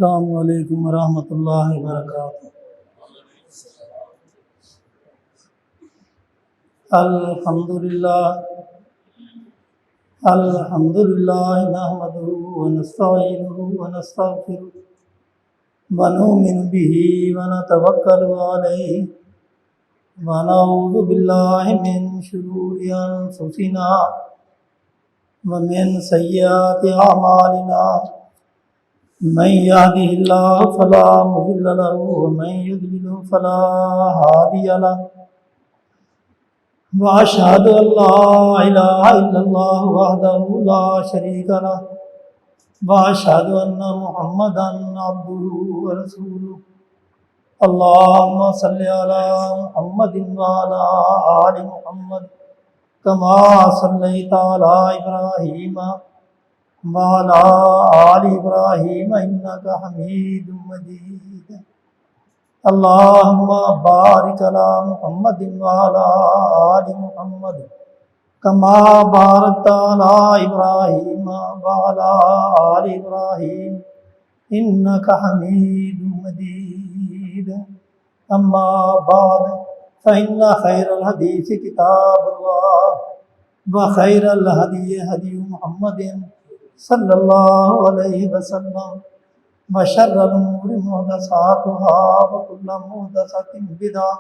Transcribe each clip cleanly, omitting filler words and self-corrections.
السلام علیکم ورحمۃ اللہ وبرکاتہ۔ الحمدللہ نحمدہ ونستعینہ ونستغفرہ ونؤمن بہ ونتوکل علیہ ونعوذ باللہ من شرور انفسنا ومن سیئات اعمالنا، من يهده الله فلا مضل له ومن يضلل فلا هادي له، وأشهد أن لا إله إلا الله وحده لا شريك له، وأشهد أن محمدا عبده ورسوله۔ اللهم صل على محمد وعلى آل محمد كما صليت على إبراهيم وعلى آل إبراهيم إنك حميد مجيد۔ اللهم بارك على محمد وعلى آل محمد كما باركت على إبراهيم وعلى آل إبراهيم إنك حميد مجيد۔ أما بعد فإن خير الحديث كتاب الله وخير الهدي هدي محمد صلی اللہ علیہ وسلم، وشر الامور محدثاتها وكل محدثۃ بدعہ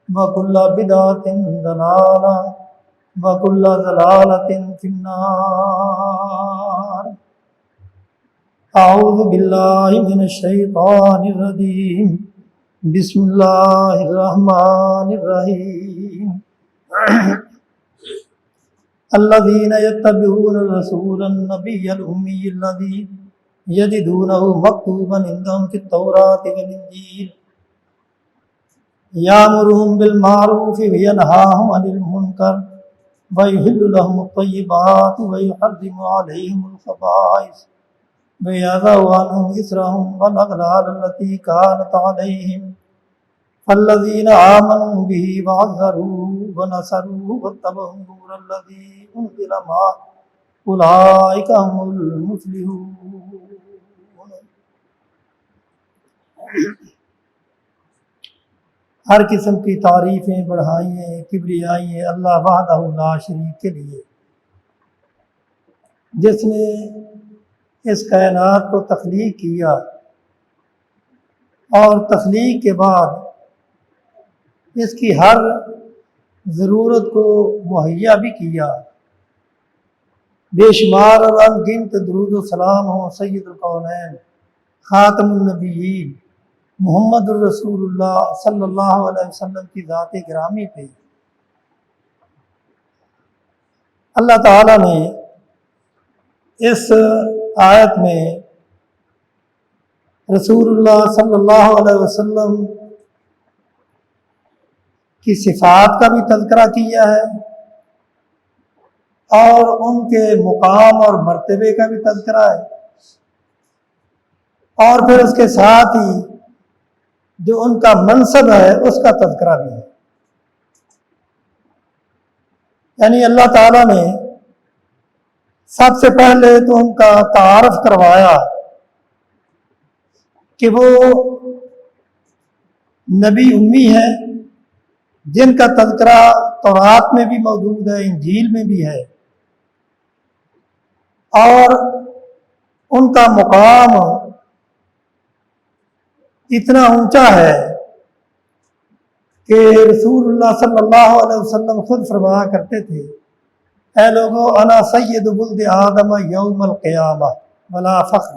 وكل بدعۃ ضلالہ وكل ضلالۃ فی النار۔ اعوذ باللہ من الشیطان الرجیم، بسم اللہ الرحمن الرحیم۔ الذين يتبعون الرسول النبي الأمي الذي يجدونه مكتوبا عندهم في التوراة والإنجيل، يأمرهم بالمعروف وينهاهم عن المنكر ويحل لهم الطيبات ويحرم عليهم الخبائث ويضع عنهم إصرهم والأغلال التي كانت عليهم، فالذين آمنوا به وعزروه ونصروه واتبعوا النور الذي أنزل معه أولئك هم المفلحون۔ ہر قسم کی تعریفیں بڑھائیں کبریائیں اللہ وحدہ لا شریک کے لیے، جس نے اس کائنات کو تخلیق کیا اور تخلیق کے بعد اس کی ہر ضرورت کو مہیا بھی کیا۔ بے شمار اور انگنت درود و سلام ہوں سید الکونین خاتم النبیین محمد الرسول اللہ صلی اللہ علیہ وسلم کی ذات گرامی پہ۔ اللہ تعالیٰ نے اس آیت میں رسول اللہ صلی اللہ علیہ وسلم کی صفات کا بھی تذکرہ کیا ہے اور ان کے مقام اور مرتبے کا بھی تذکرہ ہے، اور پھر اس کے ساتھ ہی جو ان کا منصب ہے اس کا تذکرہ بھی ہے۔ یعنی اللہ تعالیٰ نے سب سے پہلے تو ان کا تعارف کروایا کہ وہ نبی امی ہے، جن کا تذکرہ تورات میں بھی موجود ہے، انجیل میں بھی ہے، اور ان کا مقام اتنا اونچا ہے کہ رسول اللہ صلی اللہ علیہ وسلم خود فرمایا کرتے تھے، اے لوگو انا سید ولد آدم یوم القیامہ ولا فخر۔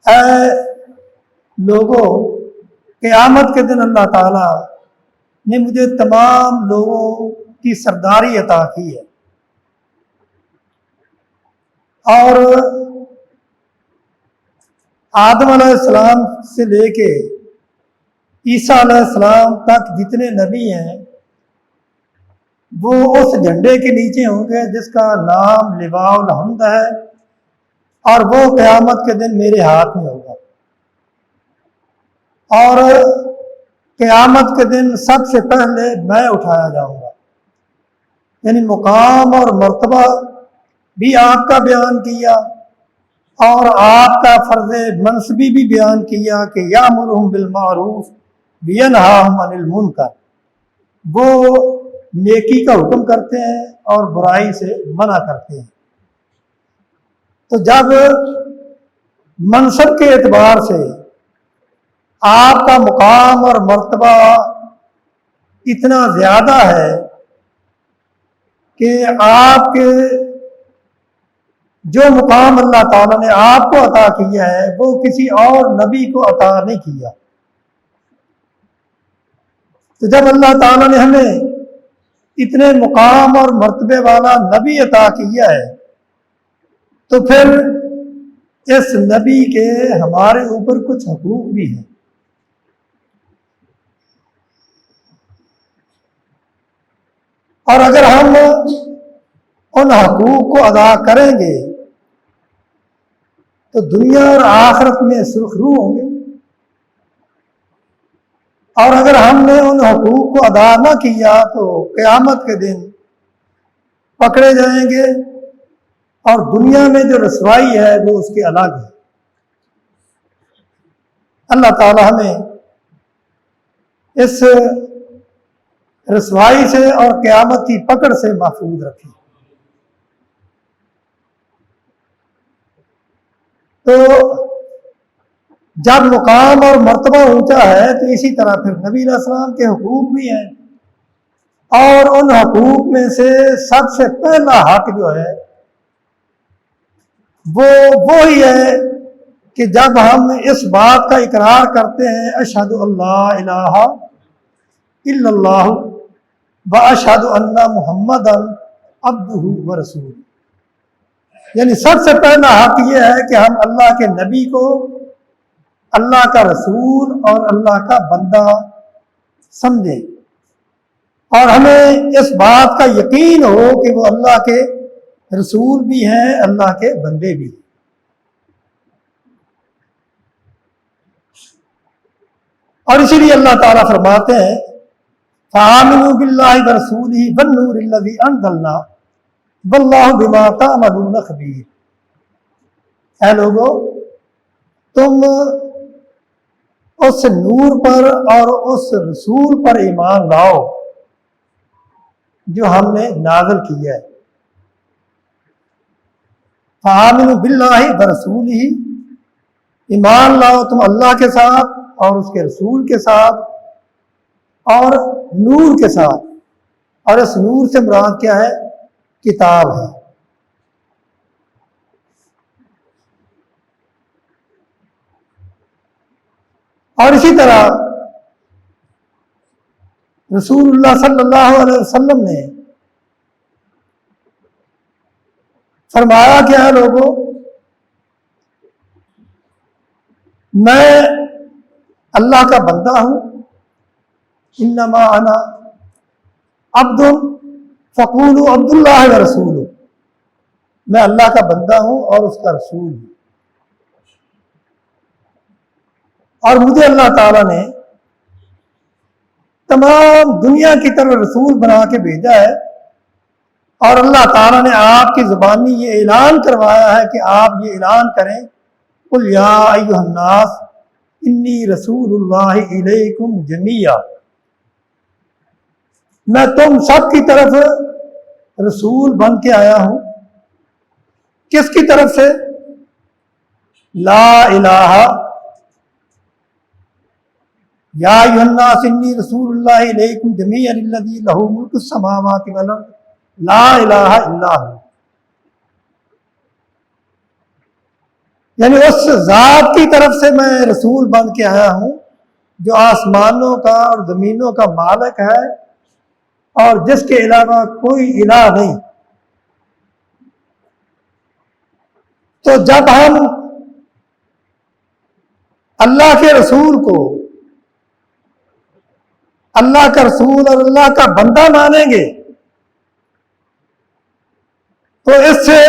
اے لوگوں، قیامت کے دن اللہ تعالیٰ نے مجھے تمام لوگوں کی سرداری عطا کی ہے، اور آدم علیہ السلام سے لے کے عیسیٰ علیہ السلام تک جتنے نبی ہیں وہ اس جھنڈے کے نیچے ہوں گے جس کا نام لواء الحمد ہے، اور وہ قیامت کے دن میرے ہاتھ میں ہوگا، اور قیامت کے دن سب سے پہلے میں اٹھایا جاؤں گا۔ یعنی مقام اور مرتبہ بھی آپ کا بیان کیا اور آپ کا فرض منصبی بھی بیان کیا کہ یامرہم بالمعروف وینہاہم عن المنکر، وہ نیکی کا حکم کرتے ہیں اور برائی سے منع کرتے ہیں۔ تو جب منصب کے اعتبار سے آپ کا مقام اور مرتبہ اتنا زیادہ ہے کہ آپ کے جو مقام اللہ تعالیٰ نے آپ کو عطا کیا ہے وہ کسی اور نبی کو عطا نہیں کیا، تو جب اللہ تعالیٰ نے ہمیں اتنے مقام اور مرتبے والا نبی عطا کیا ہے تو پھر اس نبی کے ہمارے اوپر کچھ حقوق بھی ہیں۔ اور اگر ہم ان حقوق کو ادا کریں گے تو دنیا اور آخرت میں سرخرو ہوں گے، اور اگر ہم نے ان حقوق کو ادا نہ کیا تو قیامت کے دن پکڑے جائیں گے، اور دنیا میں جو رسوائی ہے وہ اس کے الگ ہے۔ اللہ تعالی ہمیں اس رسوائی سے اور قیامت کی پکڑ سے محفوظ رکھے۔ تو جب مقام اور مرتبہ اونچا ہے تو اسی طرح پھر نبی علیہ السلام کے حقوق بھی ہیں، اور ان حقوق میں سے سب سے پہلا حق جو ہے وہ وہی ہے کہ جب ہم اس بات کا اقرار کرتے ہیں اشہد اللہ الہ الا اللہ واشہد ان محمد عبدہ ورسولہ، یعنی سب سے پہلا حق یہ ہے کہ ہم اللہ کے نبی کو اللہ کا رسول اور اللہ کا بندہ سمجھیں، اور ہمیں اس بات کا یقین ہو کہ وہ اللہ کے رسول بھی ہیں، اللہ کے بندے بھی ہیں۔ اور اسی لیے اللہ تعالیٰ فرماتے ہیں فآمنوا باللہ ورسولہ والنور الذی انزلنا واللہ بما تعملون خبیر۔ اے لوگو، تم اس نور پر اور اس رسول پر ایمان لاؤ جو ہم نے نازل کیا ہے۔ فآمنوا باللہ ورسولہ، ایمان لاؤ تم اللہ کے ساتھ اور اس کے رسول کے ساتھ اور نور کے ساتھ، اور اس نور سے مراد کیا ہے؟ کتاب ہے۔ اور اسی طرح رسول اللہ صلی اللہ علیہ وسلم نے فرمایا کہ اے لوگوں، میں اللہ کا بندہ ہوں، انما انا عبد فقولوا عبد اللہ ورسولہ، میں اللہ کا بندہ ہوں اور اس کا رسول ہوں، اور مجھے اللہ تعالیٰ نے تمام دنیا کی طرف رسول بنا کے بھیجا ہے، اور اللہ تعالیٰ نے آپ کی زبانی یہ اعلان کروایا ہے کہ آپ یہ اعلان کریں قل یا ایھا الناس انی رسول اللہ الیکم جمیعا، میں تم سب کی طرف رسول بن کے آیا ہوں۔ کس کی طرف سے؟ لا الہ یا ایھا الناس انی رسول اللہ الیکم جمیعا الذی لہ ملک السماوات والارض لا الہ الا ہو، یعنی اس ذات کی طرف سے میں رسول بن کے آیا ہوں جو آسمانوں کا اور زمینوں کا مالک ہے اور جس کے علاوہ کوئی الہ نہیں۔ تو جب ہم اللہ کے رسول کو اللہ کا رسول اور اللہ کا بندہ مانیں گے تو اس سے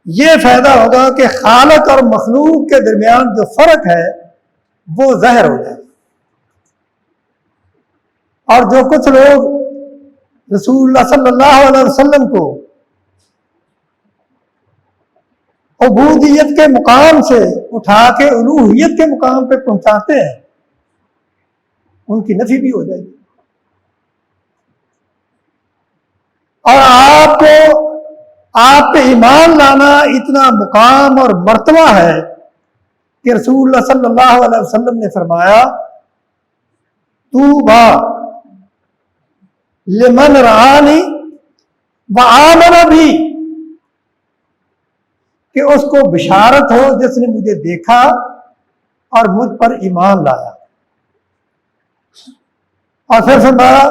یہ فائدہ ہوگا کہ خالق اور مخلوق کے درمیان جو فرق ہے وہ ظاہر ہو جائے، اور جو کچھ لوگ رسول اللہ صلی اللہ علیہ وسلم کو عبودیت کے مقام سے اٹھا کے الوہیت کے مقام پہ پہنچاتے ہیں، ان کی نفی بھی ہو جائے گی۔ اور آپ پہ ایمان لانا اتنا مقام اور مرتبہ ہے کہ رسول اللہ صلی اللہ علیہ وسلم نے فرمایا طوبی لمن رآنی وآمن بی، کہ اس کو بشارت ہو جس نے مجھے دیکھا اور مجھ پر ایمان لایا۔ اور پھر فرمایا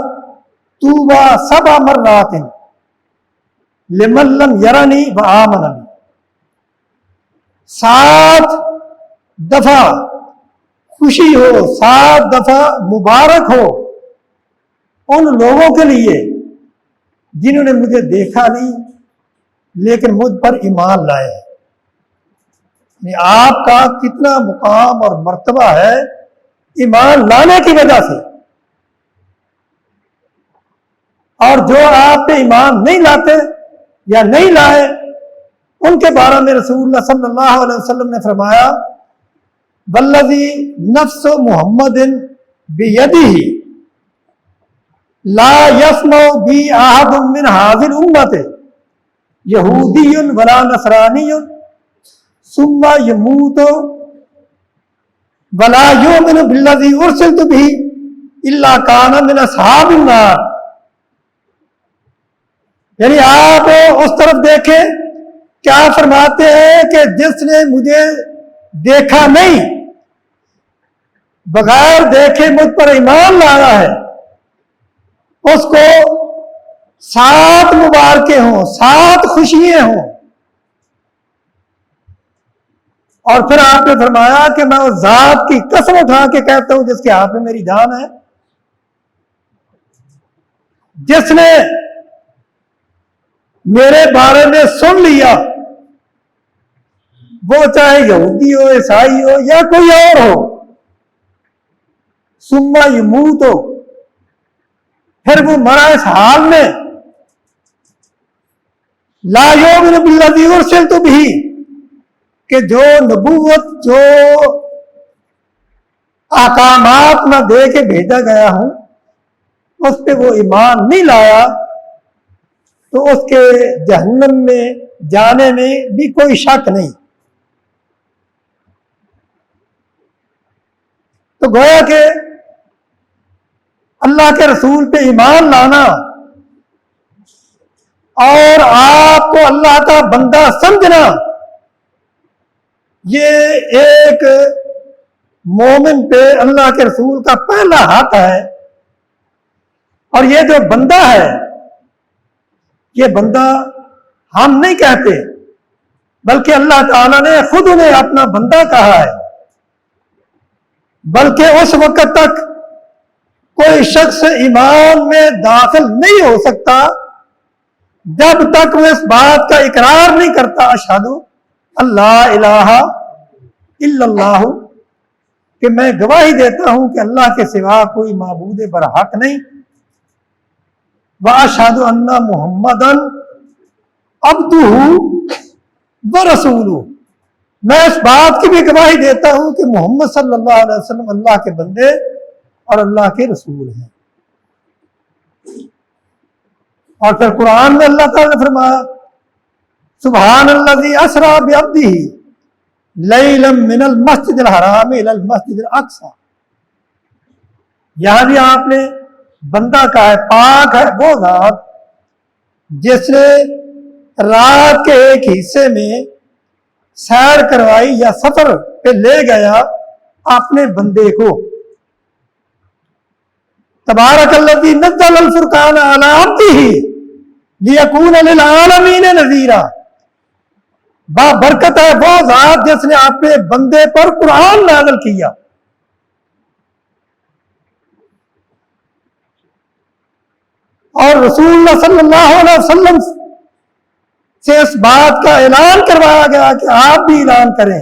طوبی سبع مرات لمن لم یرنی وآمن بی، 7 دفعہ خوشی ہو، 7 دفعہ مبارک ہو ان لوگوں کے لیے جنہوں نے مجھے دیکھا نہیں لیکن مجھ پر ایمان لائے ہیں۔ یعنی آپ کا کتنا مقام اور مرتبہ ہے ایمان لانے کی وجہ سے، اور جو آپ پہ ایمان نہیں لاتے یا نہیں لائے ان کے بارے میں رسول اللہ صلی اللہ علیہ وسلم نے فرمایا والذی نفس محمد بیدہ لا یسمع بی احد من هذه الامة یہودی ولا نصرانی ثم یموت ولا یؤمن بالذی ارسلت به الا کان من اصحاب النار۔ یعنی آپ اس طرف دیکھیں، کیا فرماتے ہیں کہ جس نے مجھے دیکھا نہیں، بغیر دیکھے مجھ پر ایمان لایا ہے، اس کو 7 مبارکیں ہوں، 7 خوشیاں ہوں۔ اور پھر آپ نے فرمایا کہ میں اس ذات کی قسم اٹھا کے کہتا ہوں جس کے ہاتھ میں میری جان ہے، جس نے میرے بارے میں سن لیا، وہ چاہے یہودی ہو، عیسائی ہو یا کوئی اور ہو، ثم یموت ہو، پھر وہ مرا اس حال میں لا یؤمن بالذی ارسلت بہ، کہ جو نبوت، جو احکامات میں دے کے بھیجا گیا ہوں اس پہ وہ ایمان نہیں لایا، تو اس کے جہنم میں جانے میں بھی کوئی شک نہیں۔ تو گویا کہ اللہ کے رسول پہ ایمان لانا اور آپ کو اللہ کا بندہ سمجھنا، یہ ایک مومن پہ اللہ کے رسول کا پہلا حق ہے۔ اور یہ جو بندہ ہے، یہ بندہ ہم نہیں کہتے بلکہ اللہ تعالیٰ نے خود انہیں اپنا بندہ کہا ہے۔ بلکہ اس وقت تک کوئی شخص ایمان میں داخل نہیں ہو سکتا جب تک وہ اس بات کا اقرار نہیں کرتا اشہد اللہ الہ الا اللہ، کہ میں گواہی دیتا ہوں کہ اللہ کے سوا کوئی معبود برحق نہیں، واشہد ان محمدً عبدہ ورسولہ، میں اس بات کی بھی گواہی دیتا ہوں کہ محمد صلی اللہ علیہ وسلم اللہ کے بندے اور اللہ کے رسول ہیں۔ اور پھر قرآن میں اللہ تعالیٰ نے فرمایا سبحان الذی اسریٰ بعبدہ لیلا من المسجد الحرام الی المسجد الاقصی، یہاں بھی آپ نے بندہ کہا ہے، پاک ہے وہ ذات جس نے رات کے ایک حصے میں سیر کروائی یا سفر پہ لے گیا اپنے بندے کو۔ تبارک الذی نزل الفرقان علی عبدہ لیکون للعالمین نذیرا، برکت ہے وہ ذات جس نے اپنے بندے پر قرآن نازل کیا۔ اور رسول اللہ صلی اللہ علیہ وسلم سے اس بات کا اعلان کروایا گیا کہ آپ بھی اعلان کریں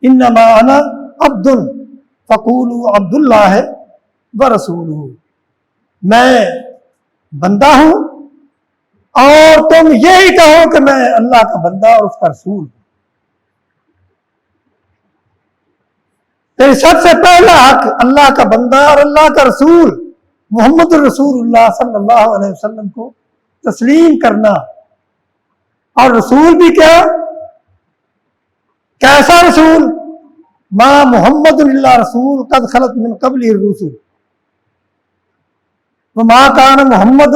انما انا عبد فقولوا عبد اللہ ورسولہ، میں بندہ ہوں اور تم یہی کہو کہ میں اللہ کا بندہ اور اس کا رسول ہوں۔ سب سے پہلا حق اللہ کا بندہ اور اللہ کا رسول محمد رسول اللہ صلی اللہ علیہ وسلم کو تسلیم کرنا۔ اور رسول بھی کیسا رسول؟ ما محمد اللہ رسول قد خلت من قبل الرسل وما کان محمد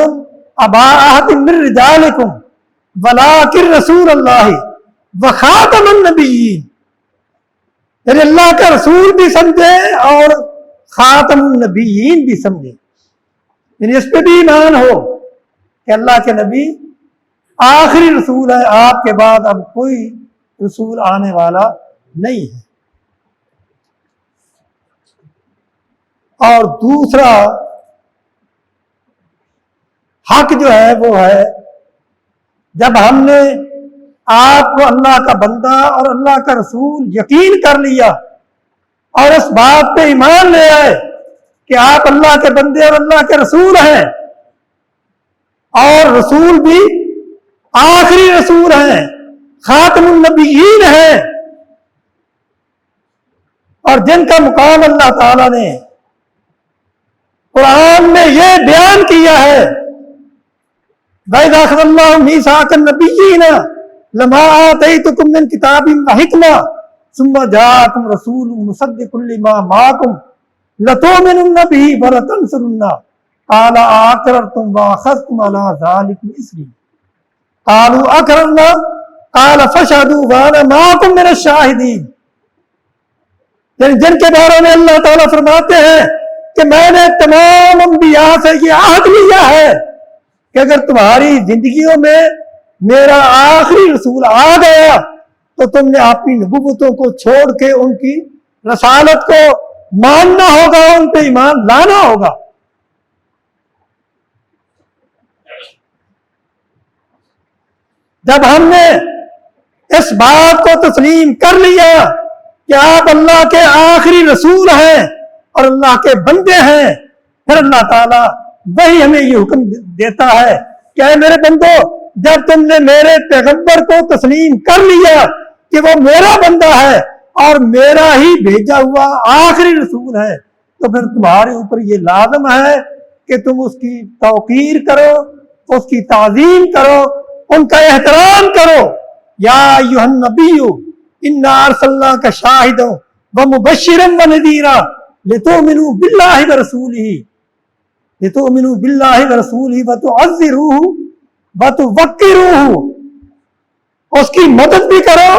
ابا احد من رجالکم ولکن رسول اللہ وخاتم النبیین۔ یعنی اللہ کا رسول بھی سمجھے اور خاتم النبیین بھی سمجھے، یعنی اس پہ بھی ایمان ہو کہ اللہ کے نبی آخری رسول ہے، آپ کے بعد اب کوئی رسول آنے والا نہیں ہے۔ اور دوسرا حق جو ہے وہ ہے جب ہم نے آپ کو اللہ کا بندہ اور اللہ کا رسول یقین کر لیا اور اس بات پہ ایمان لے آئے کہ آپ اللہ کے بندے اور اللہ کے رسول ہیں، اور رسول بھی آخری رسول ہیں، خاتم النبیین ہیں، اور جن کا مقام اللہ تعالیٰ نے قرآن میں یہ بیان کیا ہے وَإِذَا أَخَذَ اللَّهُ مِيثَاقَ النَّبِيِّينَ لَمَا آتَيْتُكُم مِّن كِتَابٍ وَحِكْمَةٍ ثُمَّ جَاءَكُمْ رَسُولٌ مُصَدِّقٌ لِّمَا مَعَكُمْ لَتُؤْمِنُنَّ بِهِ وَلَتَنصُرُنَّهُ قَالَ أَأَقْرَرْتُمْ وَأَخَذْتُمْ عَلَىٰ ذَٰلِكُمْ إِصْرِي قَالُوا أَقْرَرْنَا قَالَ فَاشْهَدُوا وَأَنَا مَعَكُم مِّنَ الشَّاهِدِينَ۔ یعنی جن کے بارے میں اللہ تعالیٰ فرماتے ہیں کہ میں نے تمام انبیاء سے یہ عہد لیا ہے کہ اگر تمہاری زندگیوں میں میرا آخری رسول آ گیا تو تم نے اپنی نبوتوں کو چھوڑ کے ان کی رسالت کو ماننا ہوگا، ان پہ ایمان لانا ہوگا۔ جب ہم نے اس بات کو تسلیم کر لیا کہ آپ اللہ کے آخری رسول ہیں اور اللہ کے بندے ہیں، پھر اللہ تعالیٰ وہی ہمیں یہ حکم دیتا ہے کہ اے میرے بندو، جب تم نے میرے پیغمبر کو تسلیم کر لیا کہ وہ میرا بندہ ہے اور میرا ہی بھیجا ہوا آخری رسول ہے، تو پھر تمہارے اوپر یہ لازم ہے کہ تم اس کی توقیر کرو، اس کی تعظیم کرو، ان کا احترام کرو۔ یا ایھا النبی انا ارسلناک شاہدا ومبشرا ونذیرا لتؤمنوا باللہ ورسولہ وتعزروہ وتوقروہ۔ اس کی مدد بھی کرو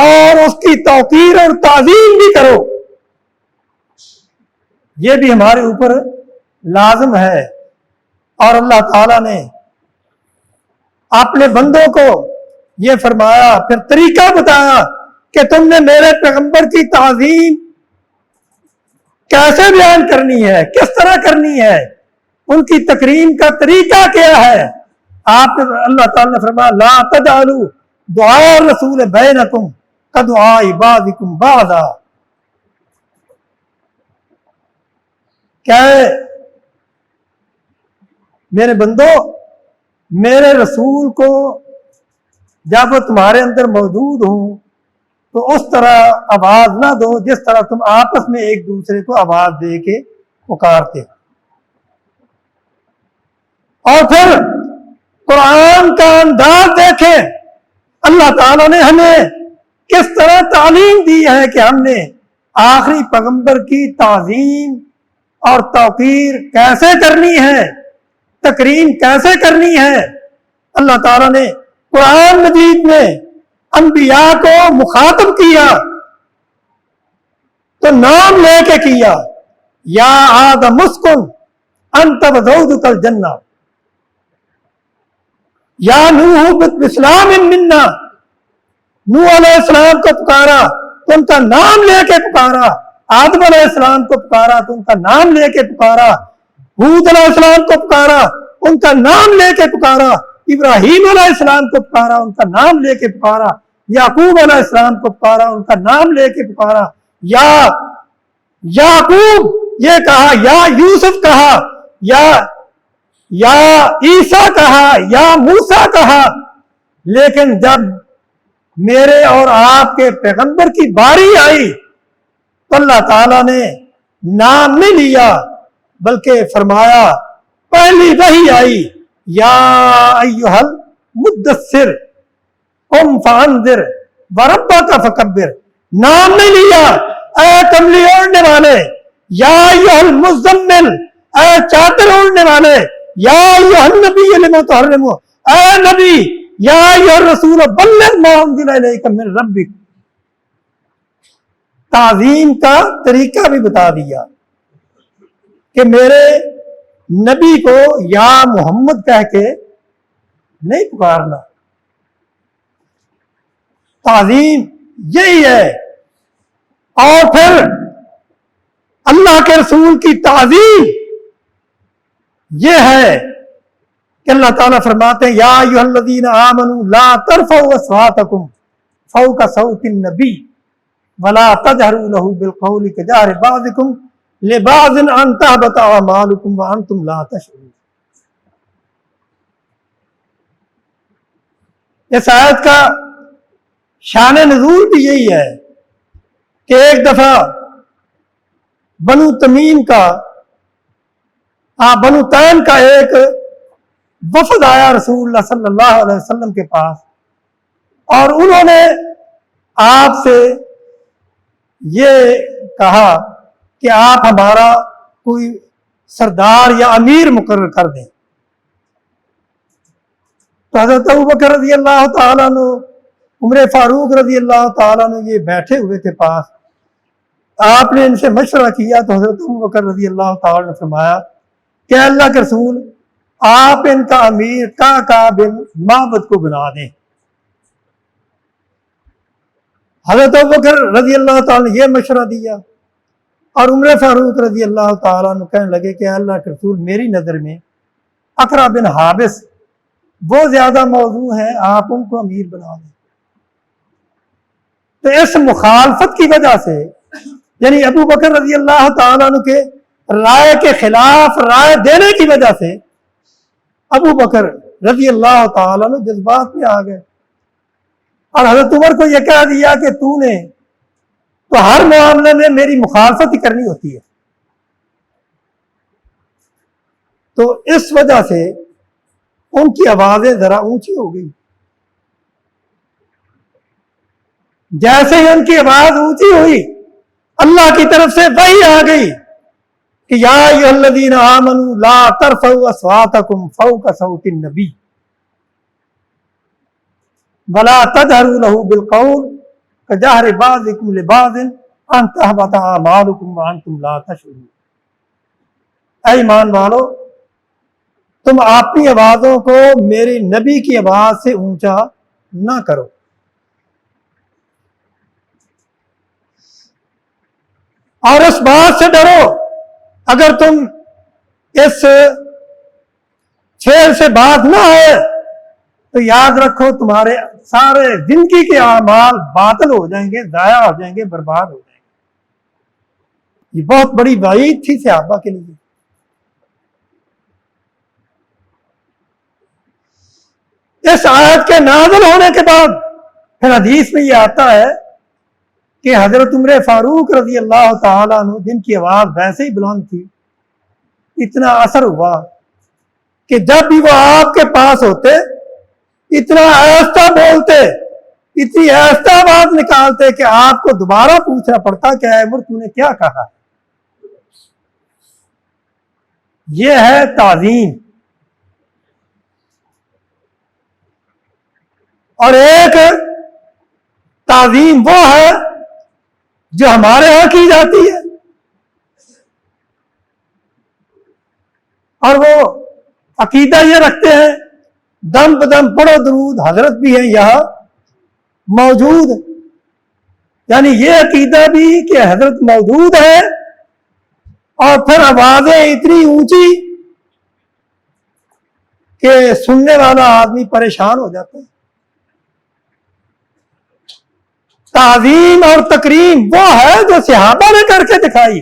اور اس کی توقیر اور تعظیم بھی کرو، یہ بھی ہمارے اوپر لازم ہے۔ اور اللہ تعالیٰ نے اپنے بندوں کو یہ فرمایا، پھر طریقہ بتایا کہ تم نے میرے پیغمبر کی تعظیم کیسے بیان کرنی ہے، کس طرح کرنی ہے، ان کی تکریم کا طریقہ کیا ہے۔ آپ اللہ تعالیٰ نے فرمایا لا تجعلوا دعاء الرسول بینکم کدعاء بعضکم بعضا، کیا ہے میرے بندو، میرے رسول کو جب وہ تمہارے اندر موجود ہوں تو اس طرح آواز نہ دو جس طرح تم آپس میں ایک دوسرے کو آواز دے کے پکارتے۔ اور پھر قرآن کا انداز دیکھیں، اللہ تعالیٰ نے ہمیں کس طرح تعلیم دی ہے کہ ہم نے آخری پیغمبر کی تعظیم اور توقیر کیسے کرنی ہے، تکریم کیسے کرنی ہے۔ اللہ تعالیٰ نے قرآن مجید میں انبیاء کو مخاطب کیا تو نام لے کے کیا، یا آدم اسکن انت وزوجک الجنہ، یا نوح بسلام منا، نوح علیہ السلام کو پکارا تو ان کا نام لے کے پکارا، آدم علیہ السلام کو پکارا تو ان کا نام لے کے پکارا، ہود علیہ السلام کو پکارا ان کا نام لے کے پکارا، ابراہیم علیہ السلام کو پکارا ان کا نام لے کے پکارا، یعقوب علیہ السلام کو پکارا ان کا نام لے کے پکارا، یا یعقوب یہ کہا، یا یوسف کہا، یا عیسیٰ کہا یا موسیٰ کہا، لیکن جب میرے اور آپ کے پیغمبر کی باری آئی تو اللہ تعالیٰ نے نام نہیں لیا، بلکہ فرمایا پہلی وحی آئی یا ایھا المدثر قم فانذر وربک فکبر، نام نہیں لیا اے کملی اوڑھنے والے، یا ایھا المزمل اے چادر اوڑھنے والے، یا ایھا النبی لما تحرم اے نبی، یا ایھا الرسول بلغ ما انزل الیک من ربک۔ تعظیم کا طریقہ بھی بتا دیا کہ میرے نبی کو یا محمد کہہ کے نہیں پکارنا، تعظیم یہی ہے۔ اور پھر اللہ کے رسول کی تعظیم یہ ہے کہ اللہ تعالیٰ فرماتے ہیں یا ایھا الذین آمنوا لا ترفعوا اصواتکم فوق صوت النبی ولا تجہروا له بالقول کجہر بعضکم لبعض ان تحبط اعمالکم وانتم لا تشعرون۔ اس آیت کا شان نزول بھی یہی ہے کہ ایک دفعہ بنو تمیم کا بنو تیم کا ایک وفد آیا رسول اللہ صلی اللہ علیہ وسلم کے پاس، اور انہوں نے آپ سے یہ کہا کہ آپ ہمارا کوئی سردار یا امیر مقرر کر دیں۔ تو حضرت ابوبکر رضی اللہ تعالیٰ عنہ، عمر فاروق رضی اللہ تعالیٰ عنہ یہ بیٹھے ہوئے تھے پاس، آپ نے ان سے مشورہ کیا تو حضرت ابوبکر رضی اللہ تعالیٰ نے فرمایا کہ اللہ کے رسول آپ ان کا امیر کا بن معبد کو بنا دیں۔ حضرت ابوبکر رضی اللہ تعالیٰ نے یہ مشورہ دیا، اور عمر فاروق رضی اللہ تعالیٰ عنہ کہنے لگے کہ اللہ کے رسول میری نظر میں اقرا بن حابس وہ زیادہ موضوع ہے، آپ ان کو امیر بنا دیں۔ تو اس مخالفت کی وجہ سے، یعنی ابو بکر رضی اللہ تعالیٰ عنہ کے رائے کے خلاف رائے دینے کی وجہ سے ابو بکر رضی اللہ تعالیٰ عنہ جذبات میں آ گئے، اور حضرت عمر کو یہ کہہ دیا کہ تو نے تو ہر معاملے میں میری مخالفت ہی کرنی ہوتی ہے۔ تو اس وجہ سے ان کی آوازیں ذرا اونچی ہو گئی۔ جیسے ہی ان کی آواز اونچی ہوئی، اللہ کی طرف سے وحی آ گئی کہ یا ایھا الذین آمنوا لا ترفعوا اصواتکم فوق صوت النبی ولا تجہروا له بالقول کجہر بعضکم لبعض ان تحبط اعمالکم وانتم لا تشعرون۔ اے ایمان والو، تم اپنی آوازوں کو میری نبی کی آواز سے اونچا نہ کرو۔ اور اس بات سے ڈرو، اگر تم اس شعر سے بات نہ آئے تو یاد رکھو تمہارے سارے زندگی کے اعمال باطل ہو جائیں گے، ضائع ہو جائیں گے، برباد ہو جائیں گے۔ یہ بہت بڑی وعید تھی صحابہ کے لیے۔ اس آیت کے نازل ہونے کے بعد پھر حدیث میں یہ آتا ہے کہ حضرت عمر فاروق رضی اللہ تعالیٰ عنہ، جن کی آواز ویسے ہی بلند تھی، اتنا اثر ہوا کہ جب بھی وہ آپ کے پاس ہوتے اتنا آہستہ بولتے، اتنی آہستہ آواز نکالتے کہ آپ کو دوبارہ پوچھنا پڑتا کہ اے عمر تو نے کیا کہا۔ یہ ہے تعظیم۔ اور ایک تعظیم وہ ہے جو ہمارے ہاں کی جاتی ہے، اور وہ عقیدہ یہ رکھتے ہیں دم بدم پڑھو درود، حضرت بھی ہیں یہاں موجود، یعنی یہ عقیدہ بھی کہ حضرت موجود ہے، اور پھر آوازیں اتنی اونچی کہ سننے والا آدمی پریشان ہو جاتا ہے۔ تعظیم اور تکریم وہ ہے جو صحابہ نے کر کے دکھائی۔